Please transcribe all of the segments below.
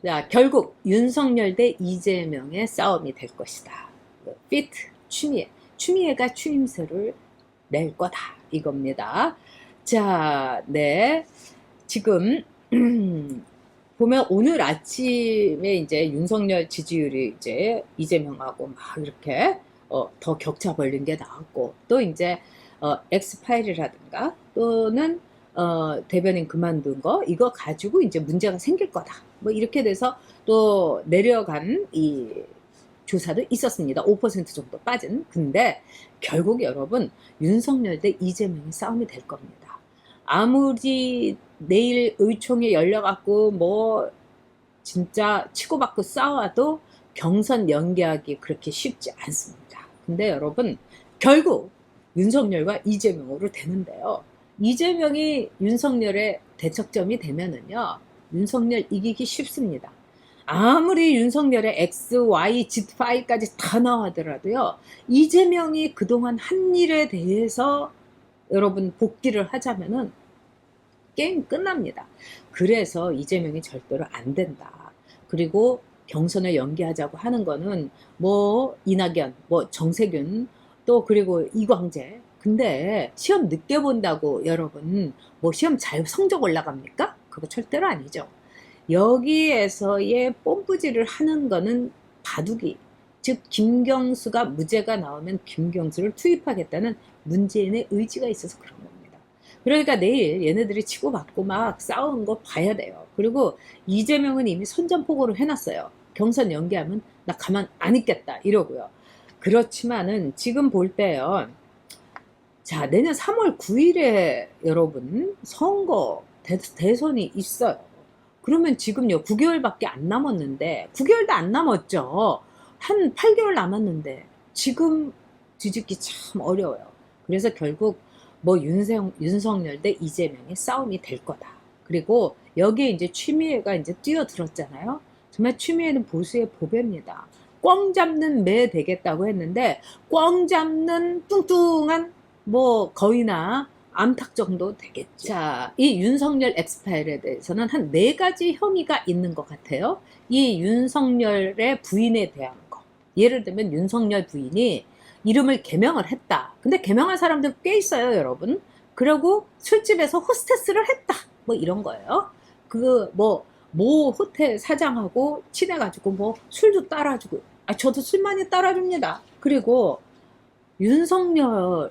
자, 결국 윤석열 대 이재명의 싸움이 될 것이다. 피트, 추미애가 추임새를 낼 거다. 이겁니다. 자, 네. 지금, 보면 오늘 아침에 이제 윤석열 지지율이 이제 이재명하고 막 이렇게 더 격차 벌린 게 나왔고, 또 이제 엑스파일이라든가 또는 대변인 그만둔 거 이거 가지고 이제 문제가 생길 거다. 뭐 이렇게 돼서 또 내려간 이 조사도 있었습니다. 5% 정도 빠진. 근데 결국 여러분 윤석열 대 이재명의 싸움이 될 겁니다. 아무리 내일 의총이 열려갖고 뭐 진짜 치고받고 싸워도 경선 연기하기 그렇게 쉽지 않습니다. 근데 여러분 결국 윤석열과 이재명으로 되는데요. 이재명이 윤석열의 대척점이 되면은요, 윤석열 이기기 쉽습니다. 아무리 윤석열의 X, Y, Z5까지 다 나와더라도요, 이재명이 그동안 한 일에 대해서 여러분 복귀를 하자면은 게임 끝납니다. 그래서 이재명이 절대로 안 된다. 그리고 경선을 연기하자고 하는 거는 뭐 이낙연, 뭐 정세균, 또 그리고 이광재. 근데 시험 늦게 본다고 여러분 뭐 시험 잘 성적 올라갑니까? 그거 절대로 아니죠. 여기에서의 뽐뿌질을 하는 거는 바둑이. 즉 김경수가 무죄가 나오면 김경수를 투입하겠다는 문재인의 의지가 있어서 그런 겁니다. 그러니까 내일 얘네들이 치고받고 막 싸우는 거 봐야 돼요. 그리고 이재명은 이미 선전포고를 해놨어요. 경선 연기하면 나 가만 안 있겠다 이러고요. 그렇지만은 지금 볼 때요. 자, 내년 3월 9일에 여러분 선거 대선이 있어요. 그러면 지금요 9개월밖에 안 남았는데 9개월도 안 남았죠. 한 8개월 남았는데 지금 뒤집기 참 어려워요. 그래서 결국 뭐 윤석열 대 이재명의 싸움이 될 거다. 그리고 여기에 이제 추미애가 이제 뛰어들었잖아요. 정말 추미애는 보수의 보배입니다. 꽝 잡는 매 되겠다고 했는데 꽝 잡는 뚱뚱한 뭐 거의나 암탉 정도 되겠죠. 자, 이 윤석열 엑스파일에 대해서는 한 4가지 혐의가 있는 것 같아요. 이 윤석열의 부인에 대한 거. 예를 들면 윤석열 부인이 이름을 개명을 했다. 근데 개명한 사람들 꽤 있어요, 여러분. 그리고 술집에서 호스테스를 했다. 뭐 이런 거예요. 모 호텔 사장하고 친해가지고 뭐 술도 따라주고. 아, 저도 술 많이 따라줍니다. 그리고 윤석열하고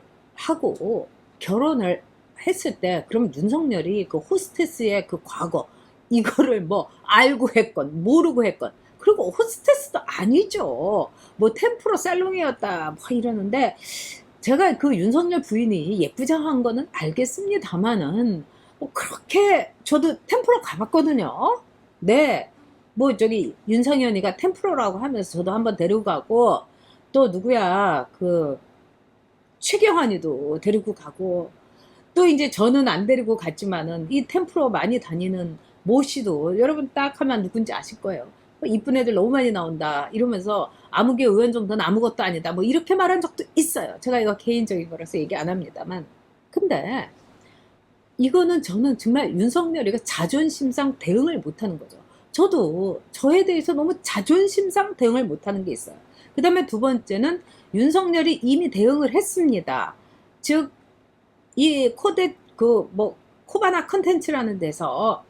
결혼을 했을 때 그럼 윤석열이 그 호스테스의 그 과거 이거를 뭐 알고 했건 모르고 했건 그리고 호스테스도 아니죠. 뭐 템프로 살롱이었다 뭐 이러는데 제가 그 윤석열 부인이 예쁘장한 거는 알겠습니다만은 뭐 그렇게 저도 템프로 가봤거든요. 네. 뭐 저기 윤상현이가 템프로라고 하면서 저도 한번 데리고 가고 또 누구야 그 최경환이도 데리고 가고 또 이제 저는 안 데리고 갔지만은 이 템프로 많이 다니는 모 씨도 여러분 딱 하면 누군지 아실 거예요. 이쁜 애들 너무 많이 나온다 이러면서 아무개 의원 정도는 아무것도 아니다 뭐 이렇게 말한 적도 있어요. 제가 이거 개인적인 거라서 얘기 안 합니다만 근데 이거는 저는 정말 윤석열이가 자존심상 대응을 못하는 거죠. 저도 저에 대해서 너무 자존심상 대응을 못하는 게 있어요. 그 다음에 두 번째는 윤석열이 이미 대응을 했습니다. 즉, 이 코바나 컨텐츠라는 데서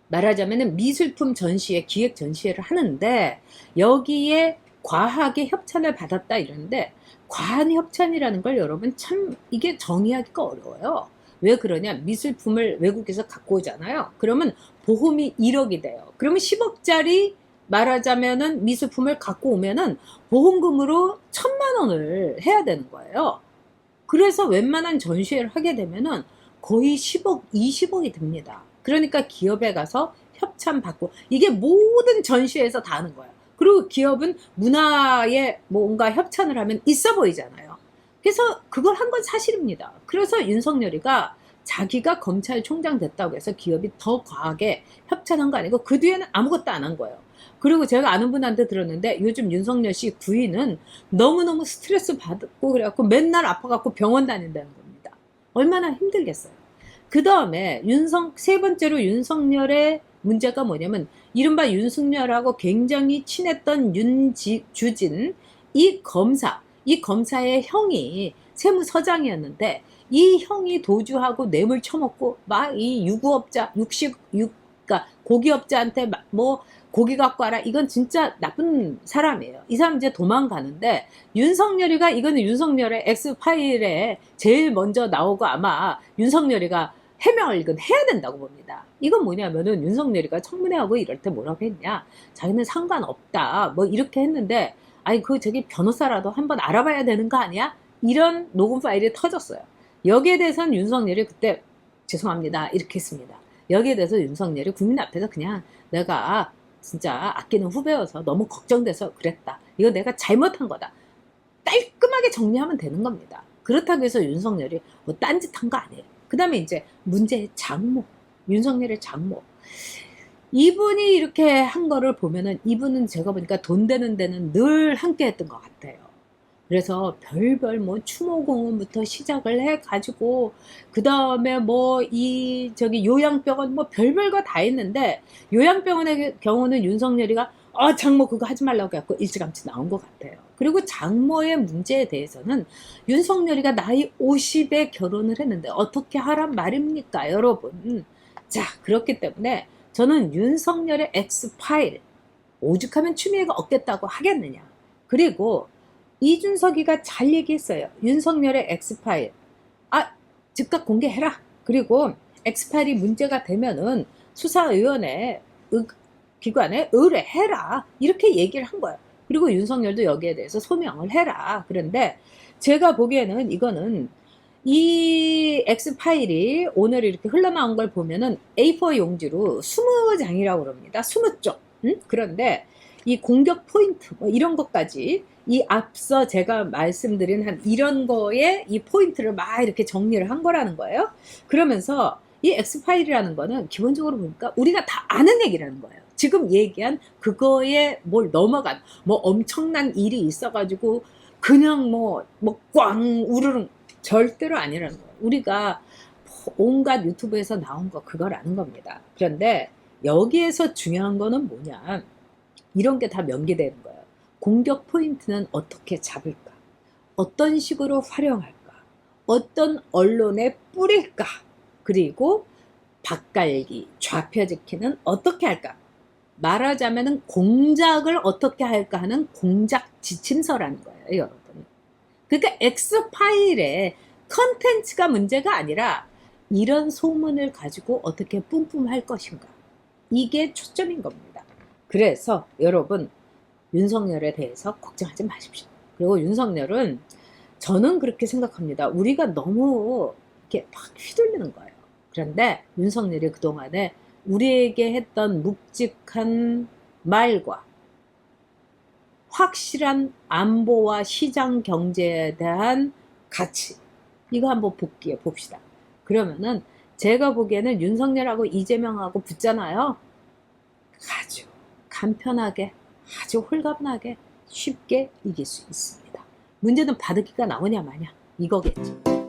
말하자면 미술품 전시회, 기획 전시회를 하는데 여기에 과하게 협찬을 받았다 이러는데 과한 협찬이라는 걸 여러분 참 이게 정의하기가 어려워요. 왜 그러냐? 미술품을 외국에서 갖고 오잖아요. 그러면 보험이 1억이 돼요. 그러면 10억짜리 말하자면은 미술품을 갖고 오면은 보험금으로 1,000만 원을 해야 되는 거예요. 그래서 웬만한 전시회를 하게 되면은 거의 10억, 20억이 됩니다. 그러니까 기업에 가서 협찬 받고 이게 모든 전시회에서 다 하는 거예요. 그리고 기업은 문화에 뭔가 협찬을 하면 있어 보이잖아요. 그래서 그걸 한 건 사실입니다. 그래서 윤석열이가 자기가 검찰총장 됐다고 해서 기업이 더 과하게 협찬한 거 아니고 그 뒤에는 아무것도 안 한 거예요. 그리고 제가 아는 분한테 들었는데 요즘 윤석열 씨 부인은 너무너무 스트레스 받고 그래갖고 맨날 아파갖고 병원 다닌다는 겁니다. 얼마나 힘들겠어요. 그 다음에 세 번째로 윤석열의 문제가 뭐냐면 이른바 윤석열하고 굉장히 친했던 주진 이 검사의 형이 세무서장이었는데 이 형이 도주하고 뇌물 처먹고 막 이 유구업자 그러니까 고기업자한테 뭐 고기 갖고 와라, 이건 진짜 나쁜 사람이에요. 이 사람 이제 도망가는데 윤석열이가, 이거는 윤석열의 엑스파일에 제일 먼저 나오고 아마 윤석열이가 해명을 이건 해야 된다고 봅니다. 이건 뭐냐면은 윤석열이가 청문회하고 이럴 때 뭐라고 했냐, 자기는 상관없다 뭐 이렇게 했는데, 아니 그 저기 변호사라도 한번 알아봐야 되는 거 아니야? 이런 녹음 파일이 터졌어요. 여기에 대해서는 윤석열이 그때 죄송합니다 이렇게 했습니다. 여기에 대해서 윤석열이 국민 앞에서 그냥 내가 진짜 아끼는 후배여서 너무 걱정돼서 그랬다, 이거 내가 잘못한 거다, 깔끔하게 정리하면 되는 겁니다. 그렇다고 해서 윤석열이 뭐 딴짓한 거 아니에요. 그 다음에 이제 문제의 장모, 윤석열의 장모, 이분이 이렇게 한 거를 보면은 이분은 제가 보니까 돈 되는 데는 늘 함께 했던 것 같아요. 그래서 별별 뭐 추모공원부터 시작을 해가지고 그 다음에 뭐 이 저기 요양병원 뭐 별별 거 다 했는데, 요양병원의 경우는 윤석열이가 장모 그거 하지 말라고 해갖고 일찌감치 나온 것 같아요. 그리고 장모의 문제에 대해서는 윤석열이가 나이 50에 결혼을 했는데 어떻게 하란 말입니까 여러분. 자, 그렇기 때문에 저는 윤석열의 엑스파일, 오죽하면 추미애가 없겠다고 하겠느냐. 그리고 이준석이가 잘 얘기했어요. 윤석열의 엑스파일 즉각 공개해라. 그리고 엑스파일이 문제가 되면은 수사위원회 기관에 의뢰해라, 이렇게 얘기를 한 거예요. 그리고 윤석열도 여기에 대해서 소명을 해라. 그런데 제가 보기에는 이거는 이 엑스파일이 오늘 이렇게 흘러나온 걸 보면은 A4 용지로 20장이라고 그럽니다. 20쪽. 그런데 이 공격 포인트 뭐 이런 것까지, 이 앞서 제가 말씀드린 한 이런 거에 이 포인트를 막 이렇게 정리를 한 거라는 거예요. 그러면서 이 엑스파일이라는 거는 기본적으로 보니까 우리가 다 아는 얘기라는 거예요. 지금 얘기한 그거에 뭘 넘어간 뭐 엄청난 일이 있어가지고 그냥 뭐 꽝 우르릉, 절대로 아니라는 거예요. 우리가 온갖 유튜브에서 나온 거 그걸 아는 겁니다. 그런데 여기에서 중요한 거는 뭐냐, 이런 게 다 명기되는 거예요. 공격 포인트는 어떻게 잡을까, 어떤 식으로 활용할까, 어떤 언론에 뿌릴까, 그리고 바깔기, 좌표지키는 어떻게 할까, 말하자면 공작을 어떻게 할까 하는 공작 지침서라는 거예요 여러분. 그러니까 엑스파일의 컨텐츠가 문제가 아니라 이런 소문을 가지고 어떻게 뿜뿜할 것인가, 이게 초점인 겁니다. 그래서 여러분 윤석열에 대해서 걱정하지 마십시오. 그리고 윤석열은 저는 그렇게 생각합니다. 우리가 너무 이렇게 막 휘둘리는 거예요. 그런데 윤석열이 그동안에 우리에게 했던 묵직한 말과 확실한 안보와 시장 경제에 대한 가치, 이거 한번 복귀해 봅시다. 그러면은 제가 보기에는 윤석열하고 이재명하고 붙잖아요. 아주 간편하게, 아주 홀가분하게 쉽게 이길 수 있습니다. 문제는 바둑기가 나오냐 마냐 이거겠죠.